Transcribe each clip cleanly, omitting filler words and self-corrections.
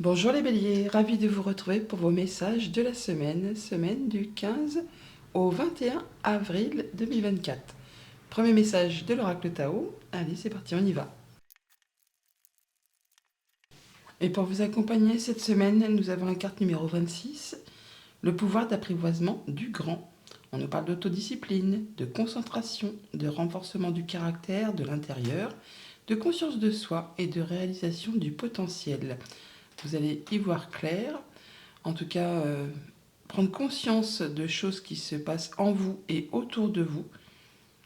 Bonjour les béliers, ravi de vous retrouver pour vos messages de la semaine du 15 au 21 avril 2024. Premier message de l'oracle Tao, allez c'est parti, on y va. Et pour vous accompagner cette semaine, nous avons la carte numéro 26, le pouvoir d'apprivoisement du grand. On nous parle d'autodiscipline, de concentration, de renforcement du caractère, de l'intérieur, de conscience de soi et de réalisation du potentiel. Vous allez y voir clair, en tout cas prendre conscience de choses qui se passent en vous et autour de vous.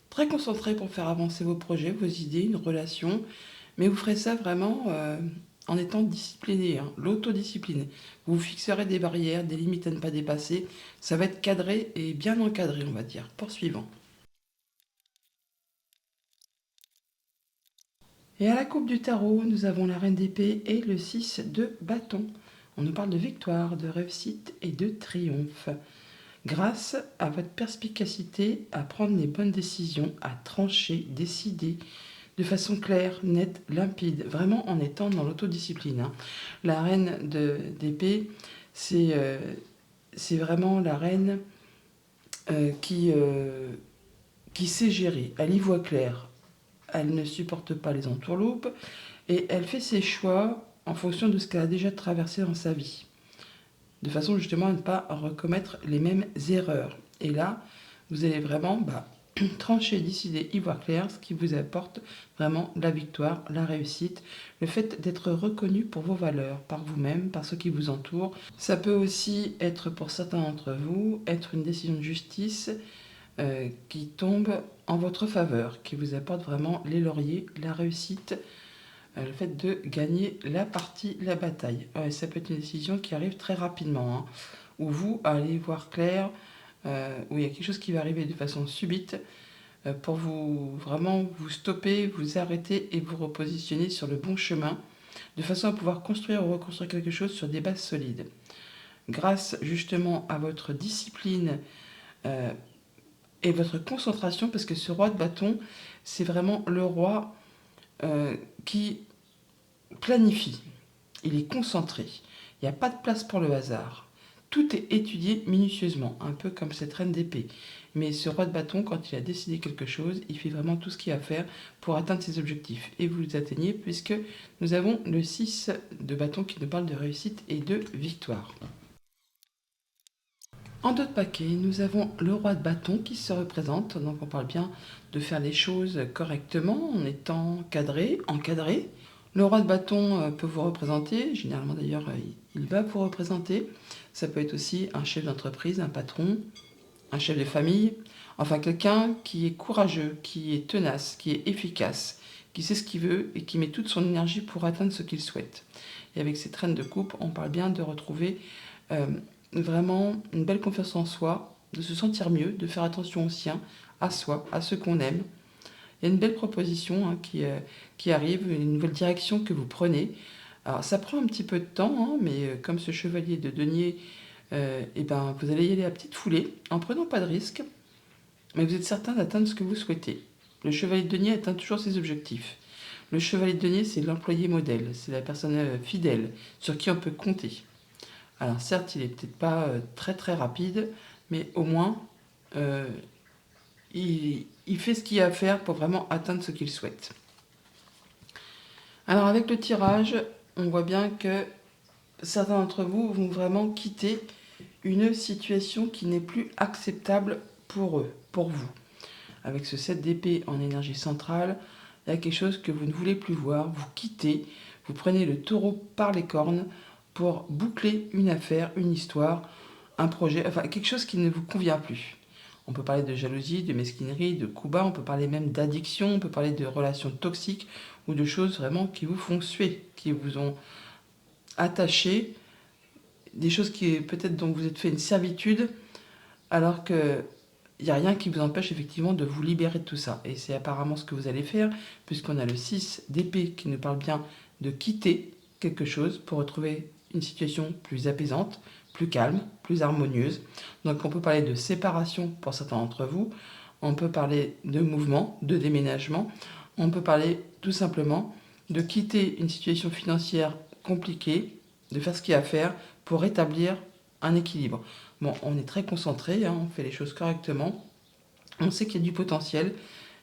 Très concentré pour faire avancer vos projets, vos idées, une relation, mais vous ferez ça vraiment en étant discipliné, l'autodiscipline. Vous vous fixerez des barrières, des limites à ne pas dépasser. Ça va être cadré et bien encadré, on va dire. Poursuivant. Et à la coupe du tarot, nous avons la reine d'épée et le 6 de bâton. On nous parle de victoire, de réussite et de triomphe. Grâce à votre perspicacité à prendre les bonnes décisions, à trancher, décider de façon claire, nette, limpide, vraiment en étant dans l'autodiscipline. La reine d'épée, c'est vraiment la reine qui sait gérer, elle y voit clair, elle ne supporte pas les entourloupes et elle fait ses choix en fonction de ce qu'elle a déjà traversé dans sa vie, de façon justement à ne pas recommettre les mêmes erreurs. Et là, vous allez vraiment trancher, décider, y voir clair, ce qui vous apporte vraiment la victoire, la réussite, le fait d'être reconnu pour vos valeurs, par vous-même, par ceux qui vous entourent. Ça peut aussi être pour certains d'entre vous, être une décision de justice qui tombe en votre faveur, qui vous apporte vraiment les lauriers, la réussite, le fait de gagner la partie, la bataille. Ça peut être une décision qui arrive très rapidement, où vous allez voir clair, où il y a quelque chose qui va arriver de façon subite, pour vous vraiment vous stopper, vous arrêter et vous repositionner sur le bon chemin, de façon à pouvoir construire ou reconstruire quelque chose sur des bases solides. Grâce justement à votre discipline et votre concentration, parce que ce roi de bâton, c'est vraiment le roi qui planifie, il est concentré, il n'y a pas de place pour le hasard. Tout est étudié minutieusement, un peu comme cette reine d'épée. Mais ce roi de bâton, quand il a décidé quelque chose, il fait vraiment tout ce qu'il y a à faire pour atteindre ses objectifs. Et vous les atteignez puisque nous avons le 6 de bâton qui nous parle de réussite et de victoire. En d'autres paquets, nous avons le roi de bâton qui se représente. Donc on parle bien de faire les choses correctement en étant cadré, encadré. Le roi de bâton peut vous représenter, généralement d'ailleurs il va vous représenter. Ça peut être aussi un chef d'entreprise, un patron, un chef de famille, enfin quelqu'un qui est courageux, qui est tenace, qui est efficace, qui sait ce qu'il veut et qui met toute son énergie pour atteindre ce qu'il souhaite. Et avec cette reine de coupe, on parle bien de retrouver vraiment une belle confiance en soi, de se sentir mieux, de faire attention aux siens, à soi, à ceux qu'on aime. Il y a une belle proposition qui arrive, une nouvelle direction que vous prenez. Alors ça prend un petit peu de temps, mais comme ce chevalier de denier, vous allez y aller à petite foulée, en prenant pas de risques, mais vous êtes certain d'atteindre ce que vous souhaitez. Le chevalier de denier atteint toujours ses objectifs. Le chevalier de denier, c'est l'employé modèle, c'est la personne fidèle, sur qui on peut compter. Alors certes, il n'est peut-être pas très très rapide, mais au moins, il fait ce qu'il y a à faire pour vraiment atteindre ce qu'il souhaite. Alors avec le tirage, on voit bien que certains d'entre vous vont vraiment quitter une situation qui n'est plus acceptable pour eux, pour vous. Avec ce 7 d'épée en énergie centrale, il y a quelque chose que vous ne voulez plus voir, vous quittez, vous prenez le taureau par les cornes pour boucler une affaire, une histoire, un projet, enfin quelque chose qui ne vous convient plus. On peut parler de jalousie, de mesquinerie, de coups bas, on peut parler même d'addiction, on peut parler de relations toxiques ou de choses vraiment qui vous font suer, qui vous ont attaché, des choses qui peut-être dont vous êtes fait une servitude, alors que il n'y a rien qui vous empêche effectivement de vous libérer de tout ça. Et c'est apparemment ce que vous allez faire, puisqu'on a le 6 d'épée qui nous parle bien de quitter quelque chose pour retrouver une situation plus apaisante, plus calme, plus harmonieuse. Donc on peut parler de séparation pour certains d'entre vous, on peut parler de mouvement, de déménagement, on peut parler tout simplement de quitter une situation financière compliquée, de faire ce qu'il y a à faire pour rétablir un équilibre. Bon, on est très concentré, hein, on fait les choses correctement, on sait qu'il y a du potentiel,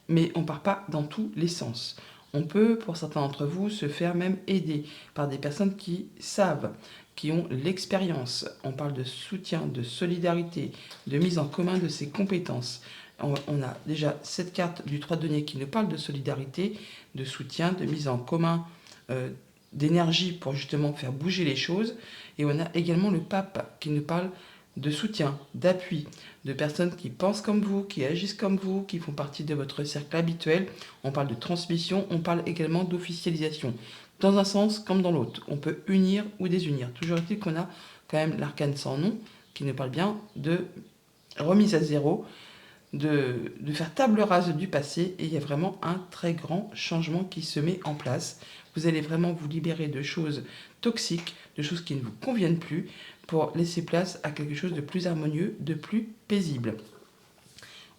mais on ne part pas dans tous les sens. On peut, pour certains d'entre vous, se faire même aider par des personnes qui savent, qui ont l'expérience. On parle de soutien, de solidarité, de mise en commun de ses compétences. On a déjà cette carte du 3 de denier qui nous parle de solidarité, de soutien, de mise en commun, d'énergie pour justement faire bouger les choses. Et on a également le pape qui nous parle de soutien, d'appui, de personnes qui pensent comme vous, qui agissent comme vous, qui font partie de votre cercle habituel. On parle de transmission, on parle également d'officialisation. Dans un sens comme dans l'autre, on peut unir ou désunir. Toujours est-il qu'on a quand même l'arcane sans nom qui nous parle bien de remise à zéro, de faire table rase du passé, et il y a vraiment un très grand changement qui se met en place. Vous allez vraiment vous libérer de choses toxiques, de choses qui ne vous conviennent plus, pour laisser place à quelque chose de plus harmonieux, de plus paisible.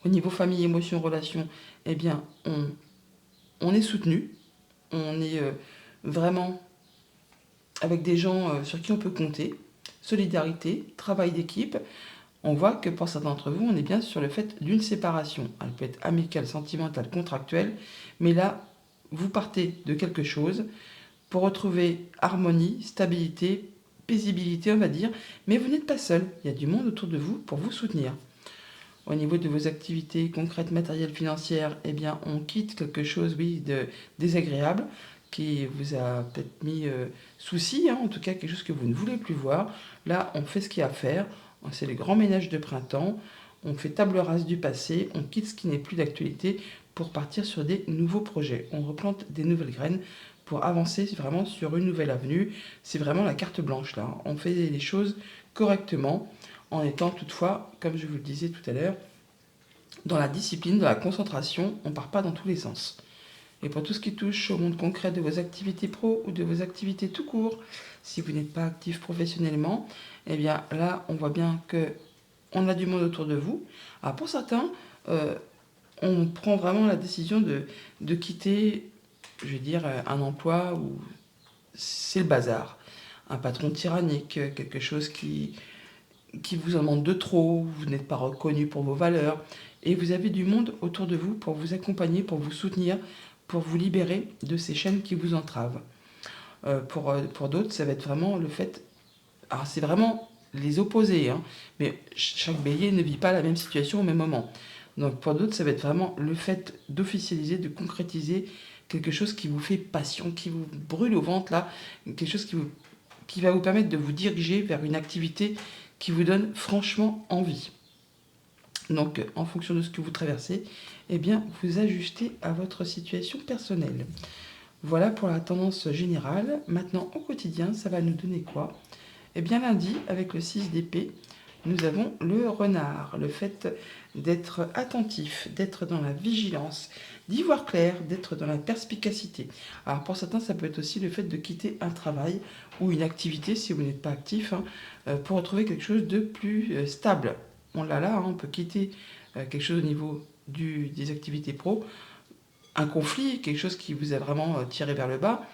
Au niveau famille, émotions, relations, eh bien, on est soutenu, on est vraiment avec des gens sur qui on peut compter, solidarité, travail d'équipe. On voit que pour certains d'entre vous, on est bien sur le fait d'une séparation. Elle peut être amicale, sentimentale, contractuelle, mais là, vous partez de quelque chose pour retrouver harmonie, stabilité, paisibilité, on va dire, mais vous n'êtes pas seul. Il y a du monde autour de vous pour vous soutenir. Au niveau de vos activités concrètes, matérielles, financières, eh bien, on quitte quelque chose, oui, de désagréable, qui vous a peut-être mis souci, hein, en tout cas quelque chose que vous ne voulez plus voir. Là, on fait ce qu'il y a à faire. C'est le grand ménage de printemps. On fait table rase du passé. On quitte ce qui n'est plus d'actualité pour partir sur des nouveaux projets. On replante des nouvelles graines pour avancer vraiment sur une nouvelle avenue. C'est vraiment la carte blanche là. On fait les choses correctement en étant toutefois, comme je vous le disais tout à l'heure, dans la discipline, dans la concentration. On ne part pas dans tous les sens. Et pour tout ce qui touche au monde concret de vos activités pro ou de vos activités tout court, si vous n'êtes pas actif professionnellement, eh bien là, on voit bien qu'on a du monde autour de vous. Alors pour certains, on prend vraiment la décision de quitter, je vais dire, un emploi où c'est le bazar. Un patron tyrannique, quelque chose qui vous en demande de trop, vous n'êtes pas reconnu pour vos valeurs, et vous avez du monde autour de vous pour vous accompagner, pour vous soutenir, pour vous libérer de ces chaînes qui vous entravent. Pour d'autres, ça va être vraiment le fait... Alors c'est vraiment les opposés, hein, mais chaque bélier ne vit pas la même situation au même moment. Donc pour d'autres, ça va être vraiment le fait d'officialiser, de concrétiser quelque chose qui vous fait passion, qui vous brûle au ventre, là, quelque chose qui va vous permettre de vous diriger vers une activité qui vous donne franchement envie. Donc, en fonction de ce que vous traversez, eh bien, vous ajustez à votre situation personnelle. Voilà pour la tendance générale. Maintenant, au quotidien, ça va nous donner quoi? Eh bien, lundi, avec le 6 d'épée, nous avons le renard. Le fait d'être attentif, d'être dans la vigilance, d'y voir clair, d'être dans la perspicacité. Alors, pour certains, ça peut être aussi le fait de quitter un travail ou une activité, si vous n'êtes pas actif, hein, pour retrouver quelque chose de plus stable. On l'a là, hein, on peut quitter quelque chose au niveau des activités pro, un conflit, quelque chose qui vous a vraiment tiré vers le bas.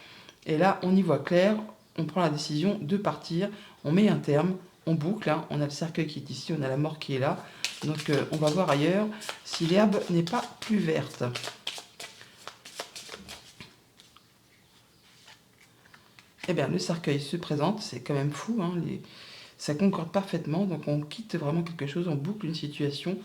Et là, on y voit clair, on prend la décision de partir, on met un terme, on boucle, hein, on a le cercueil qui est ici, on a la mort qui est là. Donc on va voir ailleurs si l'herbe n'est pas plus verte. Eh bien, le cercueil se présente, c'est quand même fou, hein, ça concorde parfaitement, donc on quitte vraiment quelque chose, on boucle une situation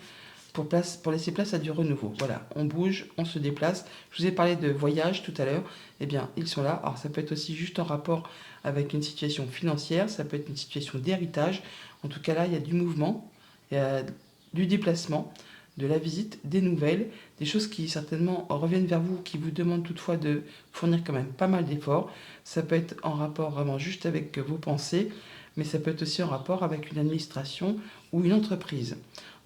pour laisser place à du renouveau. Voilà, on bouge, on se déplace. Je vous ai parlé de voyage tout à l'heure, eh bien, ils sont là. Alors ça peut être aussi juste en rapport avec une situation financière, ça peut être une situation d'héritage. En tout cas là, il y a du mouvement, il y a du déplacement, de la visite, des nouvelles, des choses qui certainement reviennent vers vous, qui vous demandent toutefois de fournir quand même pas mal d'efforts. Ça peut être en rapport vraiment juste avec vos pensées, mais ça peut être aussi en rapport avec une administration ou une entreprise.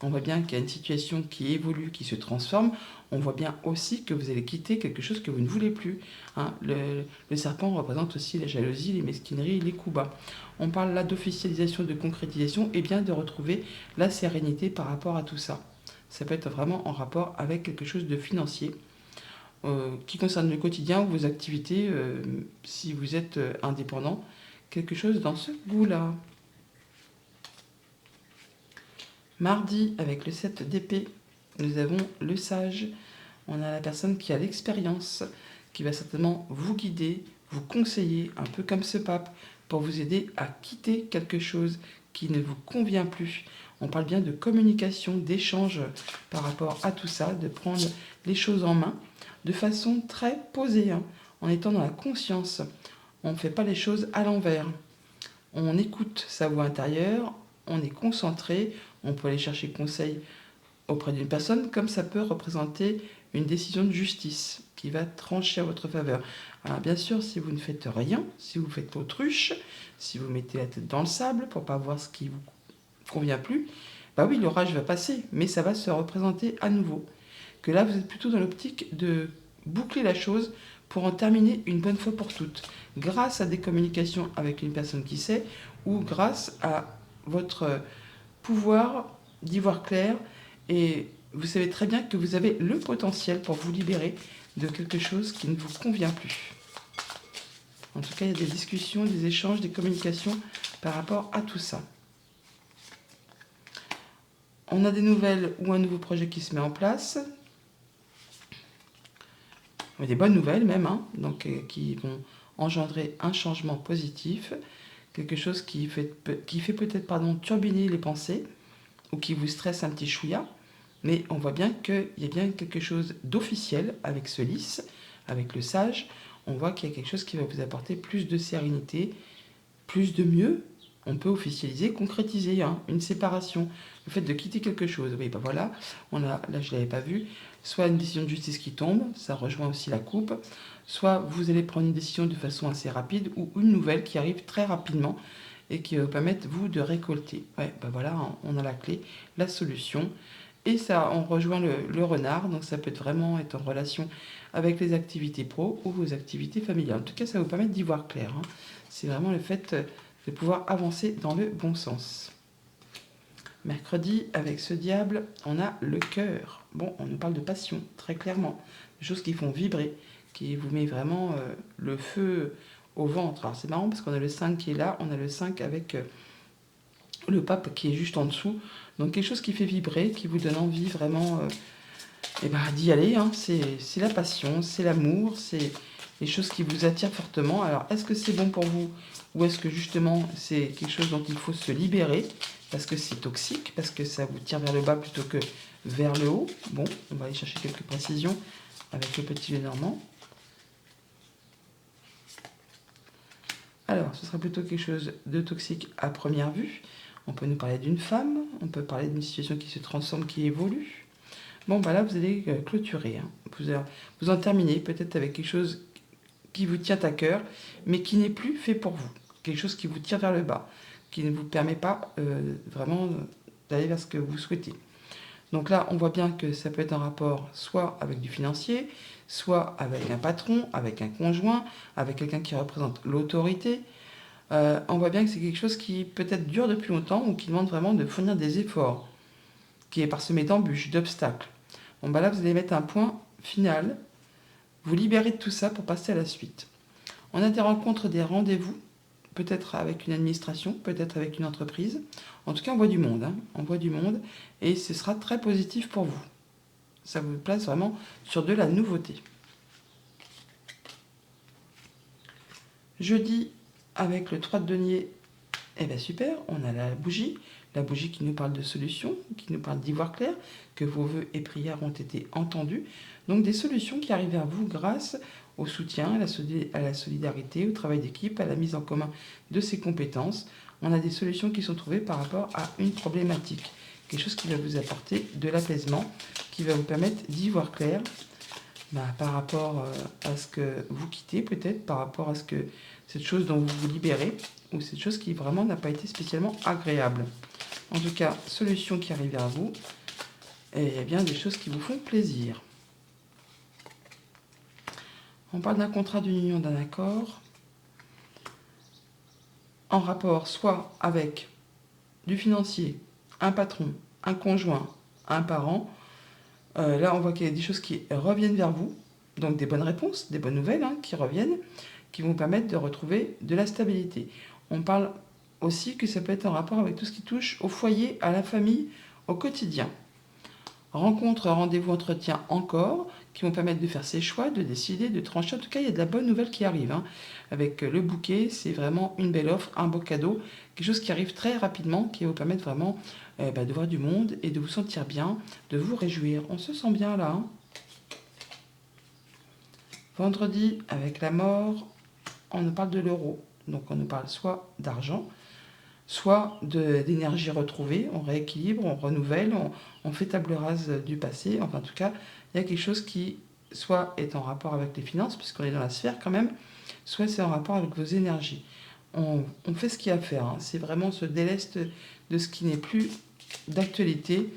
On voit bien qu'il y a une situation qui évolue, qui se transforme. On voit bien aussi que vous allez quitter quelque chose que vous ne voulez plus. Hein. Le serpent représente aussi la jalousie, les mesquineries, les coups bas. On parle là d'officialisation, de concrétisation et bien de retrouver la sérénité par rapport à tout ça. Ça peut être vraiment en rapport avec quelque chose de financier qui concerne le quotidien ou vos activités si vous êtes indépendant, quelque chose dans ce goût-là. Mardi, avec le 7 d'épée, nous avons le sage. On a la personne qui a l'expérience, qui va certainement vous guider, vous conseiller, un peu comme ce pape, pour vous aider à quitter quelque chose qui ne vous convient plus. On parle bien de communication, d'échange par rapport à tout ça, de prendre les choses en main de façon très posée, hein, en étant dans la conscience. On ne fait pas les choses à l'envers. On écoute sa voix intérieure, on est concentré, on peut aller chercher conseil auprès d'une personne, comme ça peut représenter une décision de justice qui va trancher à votre faveur. Alors bien sûr, si vous ne faites rien, si vous faites autruche, si vous mettez la tête dans le sable pour pas voir ce qui vous convient plus, bah oui, l'orage va passer, mais ça va se représenter à nouveau. Que là, vous êtes plutôt dans l'optique de boucler la chose pour en terminer une bonne fois pour toutes, grâce à des communications avec une personne qui sait, ou grâce à votre pouvoir d'y voir clair, et vous savez très bien que vous avez le potentiel pour vous libérer de quelque chose qui ne vous convient plus. En tout cas, il y a des discussions, des échanges, des communications par rapport à tout ça. On a des nouvelles ou un nouveau projet qui se met en place. Des bonnes nouvelles même, hein, donc, qui vont engendrer un changement positif, quelque chose qui fait peut-être turbiner les pensées, ou qui vous stresse un petit chouïa, mais on voit bien qu'il y a bien quelque chose d'officiel avec ce lys, avec le sage. On voit qu'il y a quelque chose qui va vous apporter plus de sérénité, plus de mieux. On peut officialiser, concrétiser, hein, une séparation, le fait de quitter quelque chose. Oui, ben voilà, là je ne l'avais pas vu, soit une décision de justice qui tombe, ça rejoint aussi la coupe, soit vous allez prendre une décision de façon assez rapide, ou une nouvelle qui arrive très rapidement, et qui va vous permettre, vous, de récolter. Ouais, ben voilà, on a la clé, la solution. Et ça, on rejoint le renard, donc ça peut vraiment être en relation avec les activités pro ou vos activités familiales. En tout cas, ça va vous permettre d'y voir clair, hein. C'est vraiment le fait de pouvoir avancer dans le bon sens. Mercredi, avec ce diable, on a le cœur. Bon, on nous parle de passion, très clairement. Des choses qui font vibrer, qui vous met vraiment le feu au ventre. Alors c'est marrant parce qu'on a le 5 qui est là, on a le 5 avec le pape qui est juste en dessous. Donc quelque chose qui fait vibrer, qui vous donne envie vraiment d'y aller, hein. C'est la passion, c'est l'amour, c'est les choses qui vous attirent fortement. Alors est-ce que c'est bon pour vous, ou est-ce que justement c'est quelque chose dont il faut se libérer parce que c'est toxique, parce que ça vous tire vers le bas plutôt que vers le haut? Bon, on va aller chercher quelques précisions avec le petit Lenormand. Alors, ce sera plutôt quelque chose de toxique à première vue. On peut nous parler d'une femme, on peut parler d'une situation qui se transforme, qui évolue. Bon, bah là, vous allez clôturer, hein. Vous en terminez peut-être avec quelque chose qui vous tient à cœur, mais qui n'est plus fait pour vous. Quelque chose qui vous tire vers le bas, qui ne vous permet pas vraiment d'aller vers ce que vous souhaitez. Donc là, on voit bien que ça peut être un rapport soit avec du financier, soit avec un patron, avec un conjoint, avec quelqu'un qui représente l'autorité. On voit bien que c'est quelque chose qui peut-être dure depuis longtemps ou qui demande vraiment de fournir des efforts, qui est parsemé d'embûches, d'obstacles. Bon, bah là, vous allez mettre un point final, vous libérer de tout ça pour passer à la suite. On a des rencontres, des rendez-vous, peut-être avec une administration, peut-être avec une entreprise. En tout cas, on voit du monde, hein. On voit du monde, et ce sera très positif pour vous. Ça vous place vraiment sur de la nouveauté. Jeudi, avec le 3 de denier, super, on a la bougie qui nous parle de solutions, qui nous parle d'y voir clair, que vos vœux et prières ont été entendus. Donc des solutions qui arrivent à vous grâce au soutien, à la solidarité, au travail d'équipe, à la mise en commun de ses compétences. On a des solutions qui sont trouvées par rapport à une problématique. Quelque chose qui va vous apporter de l'apaisement, qui va vous permettre d'y voir clair par rapport à ce que vous quittez, peut-être, par rapport à ce que cette chose dont vous vous libérez, ou cette chose qui vraiment n'a pas été spécialement agréable. En tout cas, solution qui arrive vers vous, et il y a bien des choses qui vous font plaisir. On parle d'un contrat, d'une union, d'un accord, en rapport soit avec du financier, un patron, un conjoint, un parent. Là, on voit qu'il y a des choses qui reviennent vers vous, donc des bonnes réponses, des bonnes nouvelles qui reviennent, qui vont vous permettre de retrouver de la stabilité. On parle aussi que ça peut être en rapport avec tout ce qui touche au foyer, à la famille, au quotidien. Rencontres, rendez-vous, entretiens encore, qui vont permettre de faire ses choix, de décider, de trancher. En tout cas, il y a de la bonne nouvelle qui arrive, hein. Avec le bouquet, c'est vraiment une belle offre, un beau cadeau, quelque chose qui arrive très rapidement, qui va vous permettre vraiment de voir du monde et de vous sentir bien, de vous réjouir. On se sent bien là, hein. Vendredi, avec la mort, on nous parle de l'euro. Donc on nous parle soit d'argent, soit d'énergie retrouvée, on rééquilibre, on renouvelle, on fait table rase du passé. Enfin, en tout cas, il y a quelque chose qui soit est en rapport avec les finances, puisqu'on est dans la sphère quand même, soit c'est en rapport avec vos énergies. On fait ce qu'il y a à faire, hein. C'est vraiment se déleste de ce qui n'est plus d'actualité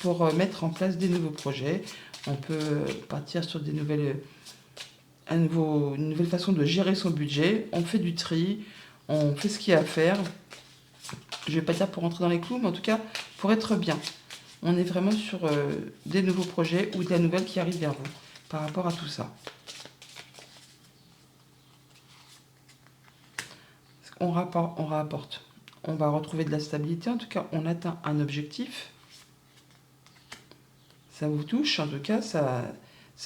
pour mettre en place des nouveaux projets. On peut partir sur une nouvelle façon de gérer son budget. On fait du tri, on fait ce qu'il y a à faire. Je ne vais pas dire pour rentrer dans les clous, mais en tout cas pour être bien. On est vraiment sur des nouveaux projets ou de la nouvelle qui arrive vers vous par rapport à tout ça. On rapporte. On va retrouver de la stabilité. En tout cas, on atteint un objectif. Ça vous touche. En tout cas, ça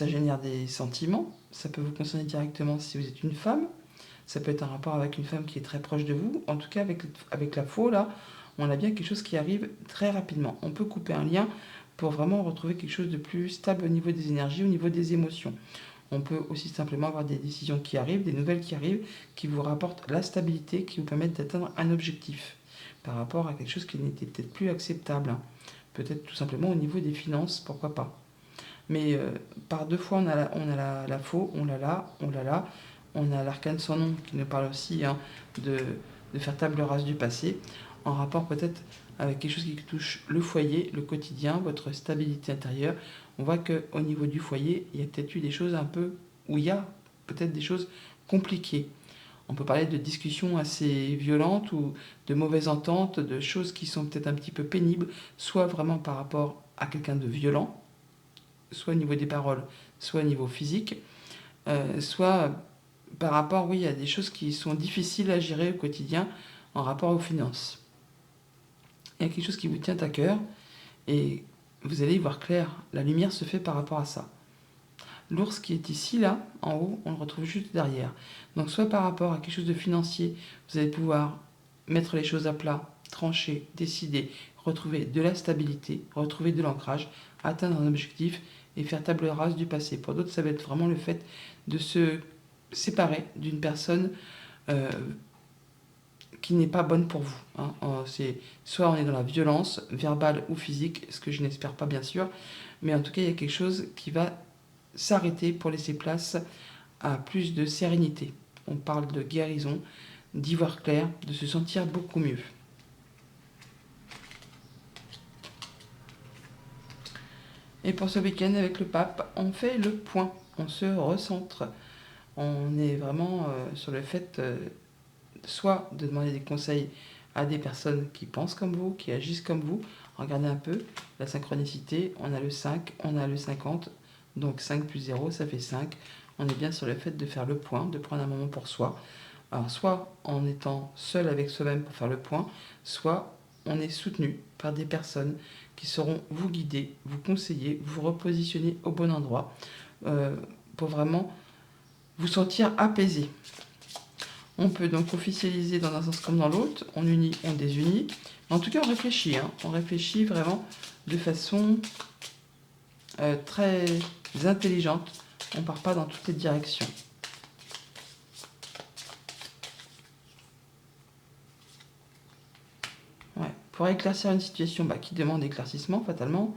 génère des sentiments. Ça peut vous concerner directement si vous êtes une femme. Ça peut être un rapport avec une femme qui est très proche de vous. En tout cas, avec la faux, là, on a bien quelque chose qui arrive très rapidement. On peut couper un lien pour vraiment retrouver quelque chose de plus stable au niveau des énergies, au niveau des émotions. On peut aussi simplement avoir des décisions qui arrivent, des nouvelles qui arrivent, qui vous rapportent la stabilité, qui vous permettent d'atteindre un objectif par rapport à quelque chose qui n'était peut-être plus acceptable, hein. Peut-être tout simplement au niveau des finances, pourquoi pas. Mais par deux fois, on a la faux, on l'a là, on l'a là. On a l'arcane sans nom qui nous parle aussi, hein, de faire table rase du passé, en rapport peut-être avec quelque chose qui touche le foyer, le quotidien, votre stabilité intérieure. On voit qu'au niveau du foyer, il y a peut-être eu des choses un peu, où il y a peut-être des choses compliquées. On peut parler de discussions assez violentes ou de mauvaises ententes, de choses qui sont peut-être un petit peu pénibles, soit vraiment par rapport à quelqu'un de violent, soit au niveau des paroles, soit au niveau physique, soit par rapport, oui, à des choses qui sont difficiles à gérer au quotidien en rapport aux finances. Il y a quelque chose qui vous tient à cœur et vous allez y voir clair. La lumière se fait par rapport à ça. L'ours qui est ici, là, en haut, on le retrouve juste derrière. Donc soit par rapport à quelque chose de financier, vous allez pouvoir mettre les choses à plat, trancher, décider, retrouver de la stabilité, retrouver de l'ancrage, atteindre un objectif et faire table rase du passé. Pour d'autres, ça va être vraiment le fait de se séparer d'une personne qui n'est pas bonne pour vous, hein. Soit on est dans la violence, verbale ou physique, ce que je n'espère pas bien sûr, mais en tout cas il y a quelque chose qui va s'arrêter pour laisser place à plus de sérénité. On parle de guérison, d'y voir clair, de se sentir beaucoup mieux. Et pour ce week-end avec le pape, on fait le point, on se recentre. On est vraiment sur le fait soit de demander des conseils à des personnes qui pensent comme vous, qui agissent comme vous. Regardez un peu la synchronicité, on a le 5, on a le 50, donc 5 plus 0, ça fait 5. On est bien sur le fait de faire le point, de prendre un moment pour soi. Alors soit en étant seul avec soi-même pour faire le point, soit on est soutenu par des personnes qui sauront vous guider, vous conseiller, vous repositionner au bon endroit pour vraiment vous sentir apaisé. On peut donc officialiser dans un sens comme dans l'autre, on unit, on désunit. En tout cas, on réfléchit, hein. On réfléchit vraiment de façon très intelligente. On ne part pas dans toutes les directions. Ouais. Pour éclaircir une situation qui demande éclaircissement, fatalement,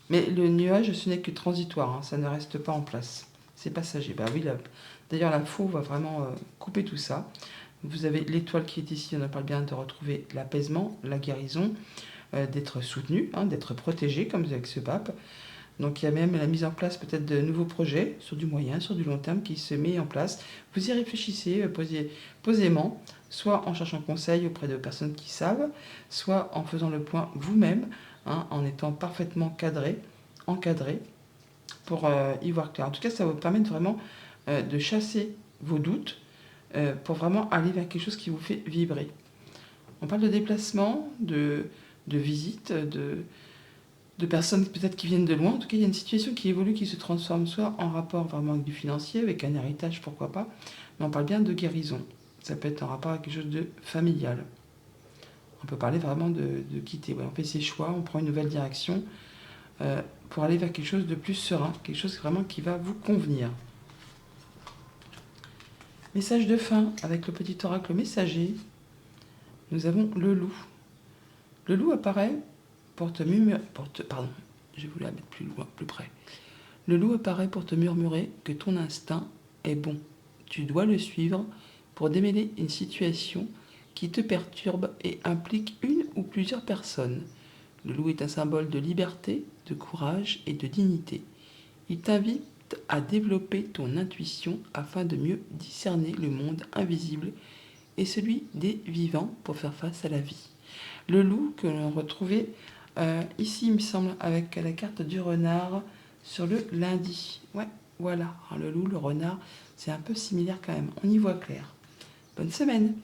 mais le nuage, ce n'est que transitoire, hein, ça ne reste pas en place. C'est passager. Oui, d'ailleurs, la faux va vraiment couper tout ça. Vous avez l'étoile qui est ici, on en parle bien de retrouver l'apaisement, la guérison, d'être soutenu, hein, d'être protégé, comme avec ce pape. Donc il y a même la mise en place peut-être de nouveaux projets sur du moyen, sur du long terme qui se met en place. Vous y réfléchissez posément, soit en cherchant conseil auprès de personnes qui savent, soit en faisant le point vous-même, hein, en étant parfaitement encadré, pour y voir clair. En tout cas, ça va vous permettre vraiment de chasser vos doutes, pour vraiment aller vers quelque chose qui vous fait vibrer. On parle de déplacement, de visite, de personnes peut-être qui viennent de loin. En tout cas, il y a une situation qui évolue, qui se transforme, soit en rapport vraiment avec du financier, avec un héritage, pourquoi pas, mais on parle bien de guérison. Ça peut être en rapport avec quelque chose de familial. On peut parler vraiment de quitter. Ouais, on fait ses choix, on prend une nouvelle direction pour aller vers quelque chose de plus serein, quelque chose vraiment qui va vous convenir. Message de fin avec le petit oracle messager. Nous avons le loup. Le loup apparaît pardon, je voulais la mettre plus loin, plus près. Le loup apparaît pour te murmurer que ton instinct est bon. Tu dois le suivre pour démêler une situation qui te perturbe et implique une ou plusieurs personnes. Le loup est un symbole de liberté, de courage et de dignité. Il t'invite à développer ton intuition afin de mieux discerner le monde invisible et celui des vivants pour faire face à la vie. Le loup que l'on retrouvait ici, il me semble, avec la carte du renard sur le lundi. Ouais, voilà. Alors, le loup, le renard, c'est un peu similaire quand même. On y voit clair. Bonne semaine!